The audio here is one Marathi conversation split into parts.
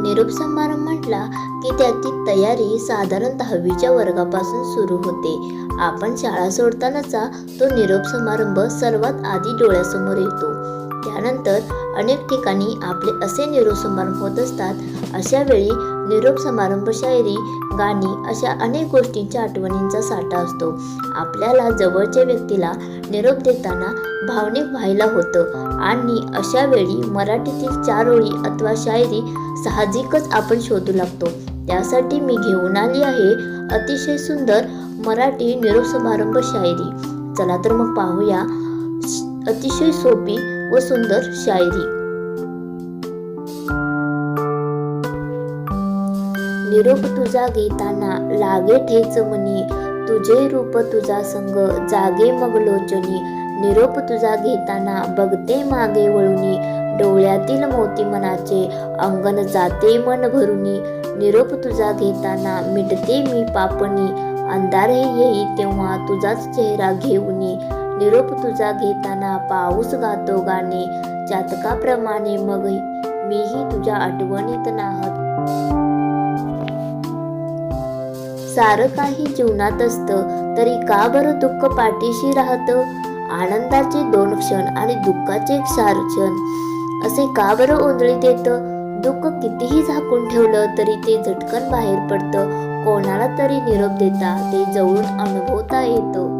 निरोप समारंभ म्हटला की त्याची तयारी साधारण 10वीच्या वर्गापासून सुरू होते. आपण शाळा सोडतानाचा तो निरोप समारंभ सर्वात आधी डोळ्यासमोर येतो. त्यानंतर अनेक ठिकाणी आपले असे निरोप समारंभ होत असतात. अशा वेळी निरोप समारंभ, शायरी, गाणी अशा अनेक गोष्टींच्या आठवणींचा साठा असतो. आपल्याला जवळच्या व्यक्तीला निरोप देताना भावनिक व्हायला होतं आणि अशा वेळी मराठीतील 4 ओळी अथवा शायरी साहजिकच आपण शोधू लागतो. त्यासाठी मी घेऊन आली आहे अतिशय सुंदर मराठी निरोप समारंभ शायरी. चला तर मग पाहूया अतिशय सोपी व सुंदर शायरी. निरोप तुझा घेताना लागे ठेच मनी, तुझे रूप तुझा संग जागे मग लोचनी. निरोप तुझा घेताना बघते मागे वळुनी, डोळ्यातील मोती मनाचे अंगण जाते मन भरुनी. निरोप तुझा घेताना मिटते मी पापणी, अंधारही येई तेव्हा तुझाच चेहरा घेऊनी. निरोप तुझा घेताना पाऊस गातो गाणे, चातकाप्रमाणे मग मीही तुझ्या आठवणीत नाहत. सारं काही जीवनात असतं तरी का बरं दुःख पाठीशी राहतं. आनंदाचे 2 क्षण आणि दुःखाचे 4 क्षण असे का बरं ओंजळीत येतं. दुःख कितीही झाकून ठेवलं तरी ते झटकन बाहेर पडतं. कोणाला तरी निरोप देता ते जवळून अनुभवता येतं.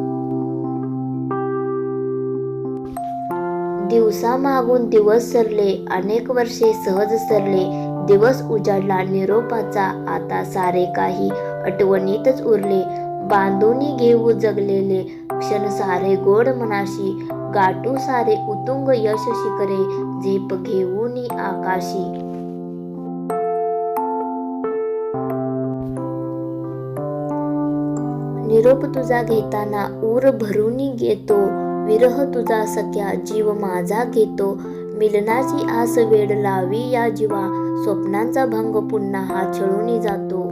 दिवसामागून दिवस सरले, अनेक वर्षे सहज सरले. दिवस उजाडला निरोपाचा, आता सारे काही आठवणीतच उरले. बांधूनी घेऊ जगलेले क्षण सारे गोड मनाशी, गाठू सारे उतुंग यश शिखरे, झेप घेऊनी आकाशी. निरोप तुझा घेताना ऊर भरूनी घेतो, विरह तुझा सख्या जीव माझा घेतो. मिलनाची आस वेड लावी या जीवा, स्वप्नांचा भंग पुन्हा हा छळून जातो.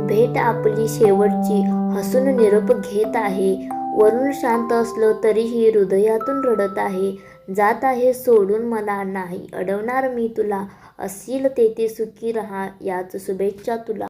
भेट आपली शेवटची, हसून निरोप घेत आहे. वरून शांत असलो तरीही हृदयातून रडत आहे. जात आहे सोडून मला, नाही अडवणार मी तुला. असशील तेथे सुखी रहा याच शुभेच्छा तुला.